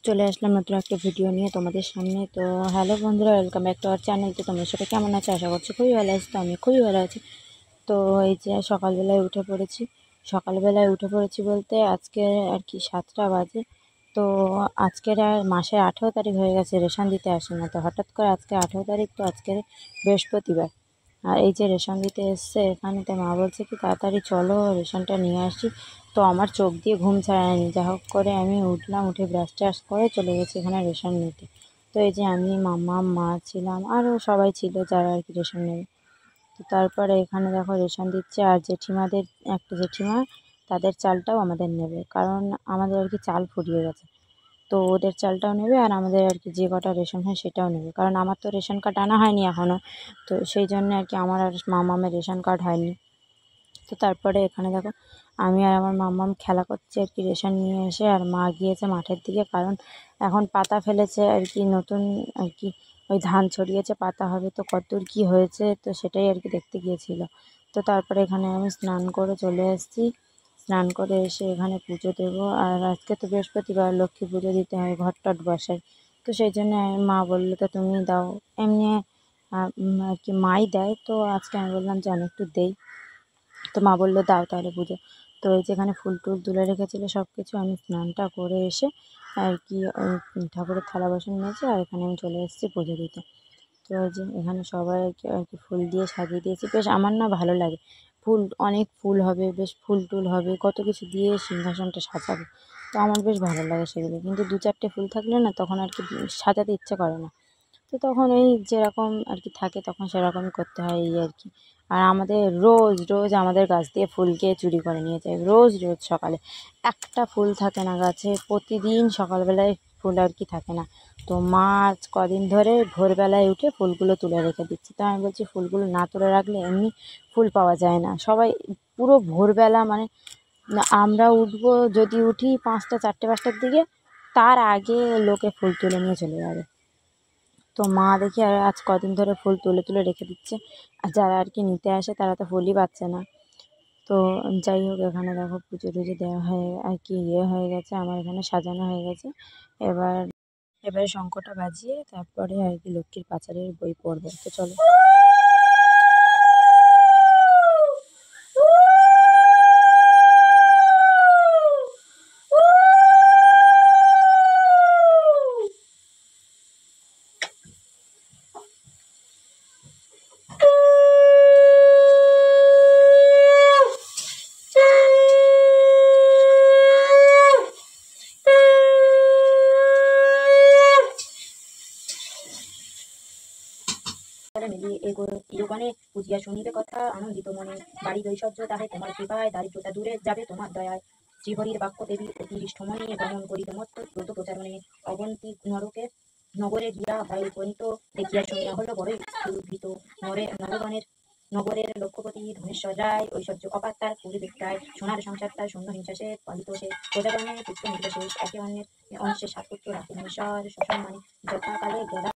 চলে আসলাম নতুন একটা ভিডিও নিয়ে তোমাদের সামনে। তো হ্যালো বন্ধুরা, welcome back to our channel. তো তোমরা সবাই কেমন আছো? আশা করছি খুবই ভালো আছি। তো আমি খুবই ভালো আছি। তো এই যে সকালবেলায় উঠে পড়েছি বলতে আজকে আর কি 7টা বাজে। তো আজকের আর মাসের 18 তারিখ হয়ে গেছে, রেশন দিতে আসে না। তো হঠাৎ করে আজকে 18 তারিখ, তো আজকে বৃহস্পতিবার। আর এই যে রেশন দিতে এসছে এখানে, তো মা বলছে কি তাড়াতাড়ি চলো রেশনটা নিয়ে আসি। তো আমার চোখ দিয়ে ঘুম ছাড়ায়নি, যা হোক করে আমি উঠলাম, উঠে ব্রাশ ট্রাশ করে চলে গেছি এখানে রেশন নিতে। তো এই যে আমি, মামা, মা ছিলাম, আরও সবাই ছিল যারা আর কি রেশন নেবে। তো তারপরে এখানে দেখো রেশন দিচ্ছে, আর একটা জেঠিমা, তাদের চালটাও আমাদের নেবে, কারণ আমাদের আর কি চাল ফুরিয়ে গেছে। তো ওদের চালটাও নেবে, আর আমাদের আর কি যে কটা রেশন হয় সেটাও নেবে, কারণ আমার তো রেশন কার্ড আনা হয়নি এখনও। তো সেই জন্য আর কি আমার আর মামামের রেশন কার্ড হয়নি। তো তারপরে এখানে দেখো আমি আর আমার মাম্মাম খেলা করছি আর কি রেশন নিয়ে এসে, আর মা গিয়েছে মাঠের দিকে, কারণ এখন পাতা ফেলেছে আর কি, নতুন আর কি ওই ধান ছড়িয়েছে, পাতা হবে। তো কতদূর কী হয়েছে তো সেটাই আর কি দেখতে গিয়েছিল। তো তারপরে এখানে আমি স্নান করে চলে এসেছি। স্নান করে এসে এখানে পুজো দেবো, আর আজকে তো বৃহস্পতিবার, লক্ষ্মী পুজো দিতে হয়, ঘট টট বসাই। তো সেই জন্য মা বললো তো তুমি দাও, এমনি আর কি মাই দেয়। তো আজকে আমি বললাম যে আমি একটু দেই। তো মা বললো দাও তাহলে পুজো। তো এই যেখানে ফুল টুল তুলে রেখেছিলো সব কিছু, আমি স্নানটা করে এসে আর কি ঠাকুরের থালা বাসন মেজে আর এখানে আমি চলে এসেছি পুজো দিতে। তো এই যে এখানে সবাই আর কি ফুল দিয়ে সাজিয়ে দিয়েছি। বেশ আমার না ভালো লাগে, অনেক ফুল হবে, বেশ ফুল টুল হবে, কত কিছু দিয়ে সিংহাসনটা সাজাবো। তো আমার বেশ ভালো লাগে সেগুলো, কিন্তু 2-4টে ফুল থাকলে না তখন আর কি সাজাতে ইচ্ছে করে না। তো তখন এই যেরকম আর কি থাকে তখন সেরকমই করতে হয়, এই আর কি। আর আমাদের রোজ রোজ আমাদের গাছ দিয়ে ফুল গিয়ে চুরি করে নিয়ে যায়, রোজ রোজ সকালে একটা ফুল থাকে না গাছে, প্রতিদিন সকালবেলায় ফুল আর কি থাকে না। তো মা আজ কদিন ধরে ভোরবেলায় উঠে ফুলগুলো তুলে রেখে দিচ্ছে। তো আমি বলছি ফুলগুলো না তুলে রাখলে এমনি ফুল পাওয়া যায় না। সবাই পুরো ভোরবেলা, মানে আমরা উঠবো, যদি উঠি 5টা 4টে 5টার দিকে, তার আগে লোকে ফুল তুলে নিয়ে চলে যাবে। তো মা দেখি আর আজ কদিন ধরে ফুল তুলে তুলে রেখে দিচ্ছে, আর যারা আর কি নিতে আসে তারা তো ফুলই পাচ্ছে না। তো যাই হোক, এখানে দেখো পুজো টুজো দেওয়া হয়ে আর কি হয়ে গেছে, আমার এখানে সাজানো হয়ে গেছে। এবার এবারে শঙ্খটা বাজিয়ে তারপরে আর কি লক্ষ্মীর পাঁচারের বই পড়বো। তো চলো। যোগানে পুজিয়া শুনিবে কথা, আনন্দিত মনে বাড়ি ঐশ্বর্য তাহে তোমার কৃপায়, দারিদ্রতা দূরে যাবে তোমার দয়ায়। শ্রীহরির বাক্য দেবী অতিষ্ঠ মনে গমন করিতে মত্ত, দ্রুত প্রচারণে অবন্তী নগরে গিয়া বায়ু পরিত, দেখিয়া শুনিয়া হলো বড়ই উদ্ভীত। নগরের লক্ষ্যপতি ধনেশ্বর রায়, ঐশ্বর্য অপার তার পুরী বিক্রায়, সোনার সংসার তার শূন্য হিংসা সে পালিত সে, প্রজাগণে পুত্র নির্বিশেষ, একে অন্যের অংশে 7 পুত্র রাখে ধনেশ্বর, সসম্মানে যথাকালে গেলা।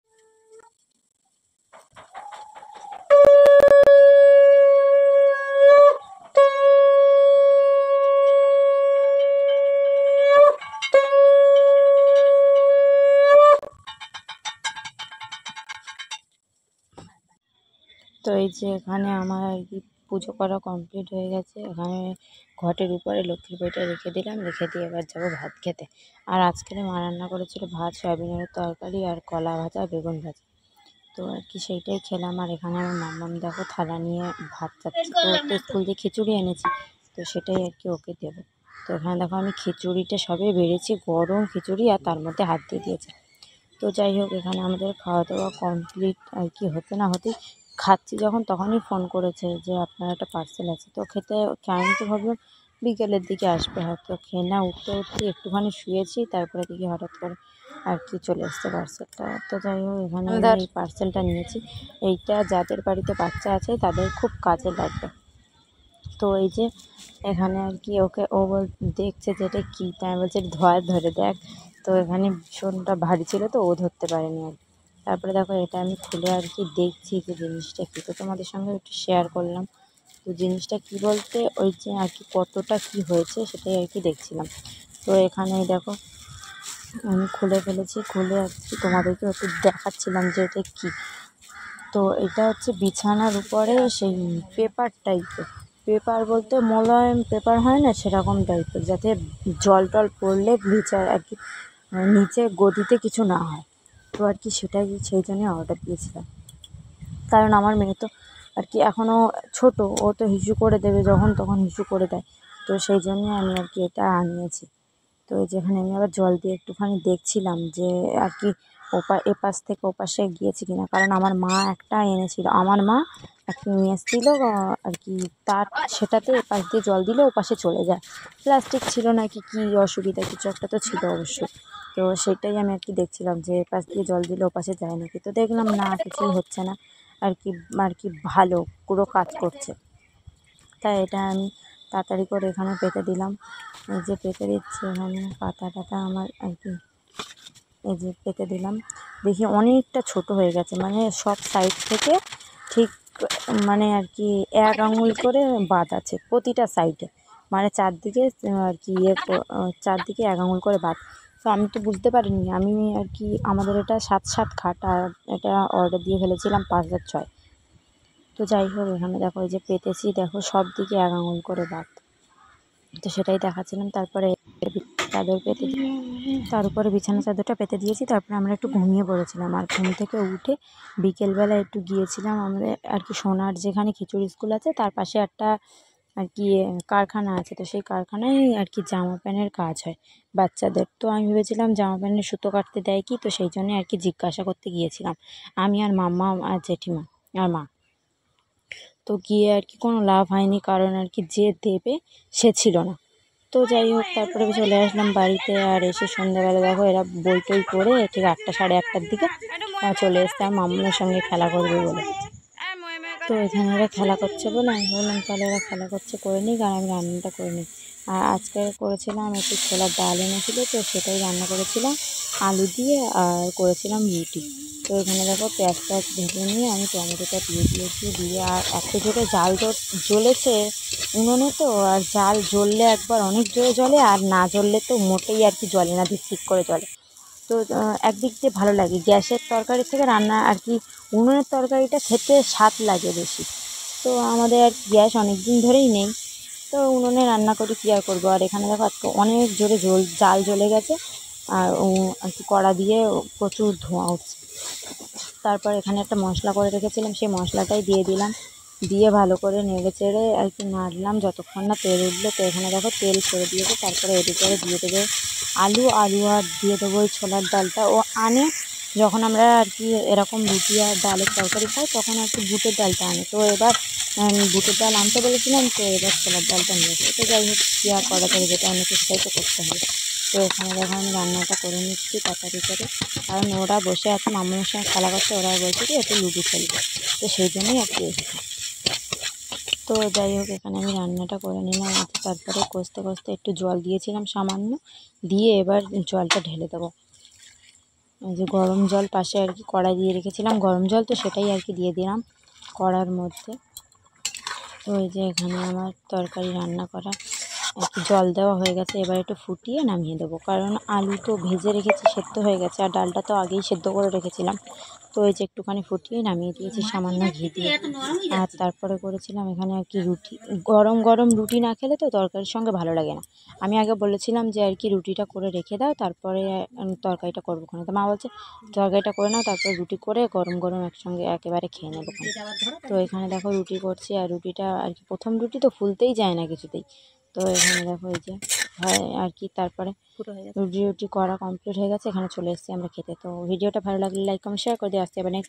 তো এই যে এখানে আমার আর কি পুজো করা কমপ্লিট হয়ে গেছে। এখানে ঘটের উপরে লক্ষ্মীর বইটা রেখে দিলাম, রেখে দিয়ে এবার যাবো ভাত খেতে। আর আজকে মা রান্না করেছিল ভাত, সয়াবিনের তরকারি, আর কলা ভাজা, বেগুন ভাজা। তো আর কি সেইটাই খেলাম। আর এখানে আমার মাম্মাম দেখো থালা নিয়ে ভাত চাচ্ছে। তো তো স্কুল দিয়ে খিচুড়ি এনেছি, তো সেটাই আর কি ওকে দেবো। তো এখানে দেখো আমি খিচুড়িটা সবে বেড়েছি, গরম খিচুড়ি, আর তার মধ্যে হাত দিয়ে দিয়েছে। তো যাই হোক, এখানে আমাদের খাওয়া দাওয়া কমপ্লিট আর কি, হতে না হতেই খাচ্ছি যখন তখনই ফোন করেছে যে আপনার একটা পার্সেল আছে। তো আমি তো ভাবলাম বিকেলের দিকে আসবে হয়তো। খেয়ে না উঠতে উঠতে একটুখানি শুয়েছি, তারপরে দেখি হঠাৎ করে আর কি চলে এসছে পার্সেলটা। তো যাই হোক, এখানে আমি এই পার্সেলটা নিয়েছি। এইটা যাদের বাড়িতে বাচ্চা আছে তাদের খুব কাজে লাগবে। তো এই যে এখানে আর কি ও দেখছে যে এটা কী, তাই আমি বলছি ধরে দেখ। তো এখানে ভীষণটা ভারী ছিল, তো ও ধরতে পারেনি আর কি। তারপরে দেখো এটা আমি খুলে আর কি দেখছি যে জিনিসটা কী, তো তোমাদের সঙ্গে একটু শেয়ার করলাম। তো জিনিসটা কী বলতে ওই যে আর কি কতটা কী হয়েছে সেটাই আর কি দেখছিলাম। তো এখানে দেখো আমি খুলে ফেলেছি, খুলে আর কি তোমাদেরকে একটু দেখাচ্ছিলাম যে এটা কী। তো এটা হচ্ছে বিছানার উপরে সেই পেপার টাইপের, পেপার বলতে মোলায়েম পেপার হয় না, সেরকম টাইপের, যাতে জল টল পড়লে নিচে আর কি নিচে গদিতে কিছু না হয়। তো আর কি সেটাই, সেই জন্যই অর্ডার দিয়েছিলাম। কারণ আমার মেয়ে তো আর কি এখনও ছোটো, ও তো হিসু করে দেবে, যখন তখন হিসু করে দেয়। তো সেই জন্যই আমি আর কি এটা আনিয়েছি। তো যেখানে আমি আবার জল দিয়ে একটুখানি দেখছিলাম যে আর কি এপাশ থেকে ওপাশে গিয়েছে কিনা, কারণ আমার মা একটা এনেছিল, আমার মা একটা নিয়ে এসেছিল আর কি, তার সেটাতে এপাশ দিয়ে জল দিলে ওপাশে চলে যায়। প্লাস্টিক ছিল নাকি কী অসুবিধা, কিছু একটা তো ছিল অবশ্যই। তো সেটাই আমি আর কি দেখছিলাম যে এপাশ দিয়ে জল দিলে ওপাশে যায় নাকি। তো দেখলাম না, কিছুই হচ্ছে না আর কি, আর কি ভালো পুরো কাজ করছে। তাই এটা আমি তাড়াতাড়ি করে এখানে পেতে দিলাম। এই যে পেতে দিচ্ছে এখানে পাতা টাতা আমার আর কি, এই যে পেতে দিলাম। দেখি অনেকটা ছোট হয়ে গেছে, মানে সব সাইড থেকে ঠিক মানে আর কি 1 আঙুল করে বাঁধ আছে প্রতিটা সাইডে, মানে চারদিকে আর কি চারদিকে 1 আঙুল করে বাঁধ। তো আমি তো বুঝতে পারিনি, আমি আর কি আমাদের এটা 7-7 খাট, আর এটা অর্ডার দিয়ে ফেলেছিলাম 5,600। তো যাই হোক, এখানে দেখো এই যে পেতেছি, দেখো সব দিকে 1 আঙুল করে বাঁধ। তো সেটাই দেখাচ্ছিলাম। তারপরে চাদর পেতে তার উপরে বিছানা চাদরটা পেতে দিয়েছি। তারপরে আমরা একটু ঘুমিয়ে পড়েছিলাম, আর ঘুম থেকে উঠে বিকেলবেলা একটু গিয়েছিলাম আমাদের আর কি সোনার যেখানে খিচুড়ি স্কুল আছে তার পাশে একটা আর কি কারখানা আছে। তো সেই কারখানায় আর কি জামা প্যান্টের কাজ হয় বাচ্চাদের। তো আমি ভেবেছিলাম জামা প্যান্টের সুতো কাটতে দেয় কি, তো সেই জন্যে আর কি জিজ্ঞাসা করতে গিয়েছিলাম আমি আর মাম্মা আর জেঠিমা আর মা। তো গিয়ে আর কি কোনো লাভ হয়নি, কারণ আর কি যে দেবে সে ছিল না। তো যাই হোক, তারপরে চলে আসলাম বাড়িতে। আর এসে সন্ধ্যাবেলা দেখো এরা বই টই পড়ে ঠিক 8টা 8:30টার দিকে চলে এসছে আমার মাম্মার সঙ্গে খেলা করবে বলে। তো এখানে এরা খেলা করছে বলে আমি বললাম তাহলে এরা খেলা করছে করে নিই, আর আমি রান্নাটা করে নিই। আর আজকে করেছিলাম একটু ছোলার ডাল এনেছিল, তো সেটাই রান্না করেছিলাম আলু দিয়ে, আর করেছিলাম রুটি। তো এখানে দেখো পেঁয়াজ টেয়াজ ভেজে নিয়ে আমি টমেটোটা দিয়ে দিয়েছি, দিয়ে আর এত জোরে জাল জ্বলেছে উনুনে, তো আর জাল জ্বললে একবার অনেক জোরে জ্বলে, আর না জ্বললে তো মোটেই আর কি জ্বলে না, ধিকধিক করে জ্বলে। তো একদিক দিয়ে ভালো লাগে, গ্যাসের তরকারি থেকে রান্না আর কি উনুনের তরকারিটা খেতে স্বাদ লাগে বেশি। তো আমাদের আর গ্যাস অনেক দিন ধরেই নেই, তো উনুনে রান্না করি, কী আর করবো। আর এখানে দেখো আজকে অনেক জোরে জাল জ্বলে গেছে, আর আর কি কড়া দিয়ে প্রচুর ধোঁয়া উঠছে। তারপর এখানে একটা মশলা করে রেখেছিলাম, সেই মশলাটাই দিয়ে দিলাম, দিয়ে ভালো করে নেড়ে চেড়ে আর কি নাড়লাম যতক্ষণ না তেল উঠলো। তো এখানে দেখো তেল ছেড়ে দিয়েছে। তারপরে এর উপরে দিয়ে দেবো আলু আর দিয়ে দেবো ওই ছোলার ডালটা। ও আনে যখন আমরা আর কি এরকম রুটি আর ডালের তরকারি খাই, তখন আর কি বুটের ডালটা আনে। তো এবার বুটের ডাল আনতে বলেছিলাম, তো এবার ছোলার ডালটা নিয়েছে। তো যাই হোক, কী আর করা যাবে, যেটা অনেক সেটাই তো করতে হবে। তো এখানে দেখো আমি রান্নাটা করে নিচ্ছি তাড়াতাড়ি করে, কারণ ওরা বসে আছে মামুনের সঙ্গে খেলা করছে, ওরা বলছে কি একটু লুডো খেলবে, তো সেই জন্যই আর কি এসেছে। তো যাই হোক, এখানে আমি রান্নাটা করে নিলাম। তারপরে কষতে কষতে একটু জল দিয়েছিলাম সামান্য, দিয়ে এবার জলটা ঢেলে দেবো। এই যে গরম জল পাশে আর কি কড়াই দিয়ে রেখেছিলাম গরম জল, তো সেটাই আর কি দিয়ে দিলাম কড়ার মধ্যে। তো এই যে এখানে আমার তরকারি রান্না করা আর কি জল দেওয়া হয়ে গেছে, এবার একটু ফুটিয়ে নামিয়ে দেবো, কারণ আলু তো ভেজে রেখেছি, সেদ্ধ হয়ে গেছে, আর ডালটা তো আগেই সেদ্ধ করে রেখেছিলাম। তো এই যে একটুখানি ফুটিয়ে নামিয়ে দিয়েছি সামান্য ঘি দিয়ে। আর তারপরে করেছিলাম এখানে আর কি রুটি, গরম গরম রুটি না খেলে তো তরকারির সঙ্গে ভালো লাগে না। আমি আগে বলেছিলাম যে আর কি রুটিটা করে রেখে দাও, তারপরে তরকারিটা করবো ওখানে। তো মা বলছে তরকারিটা করে নাও, তারপরে রুটি করে গরম গরম একসঙ্গে একেবারে খেয়ে নেবো। তো এখানে দেখো রুটি করছি, আর রুটিটা আর কি প্রথম রুটি তো ফুলতেই যায় না কিছুতেই। তো এখানে দেখো এই যে হয় আর কি, তারপরে রুটি করা কমপ্লিট হয়ে গেছে, এখানে চলে এসেছি আমরা খেতে। তো ভিডিওটা ভালো লাগলে লাইক কমেন্ট শেয়ার করে দিয়ে আসতে এবার নেক্সট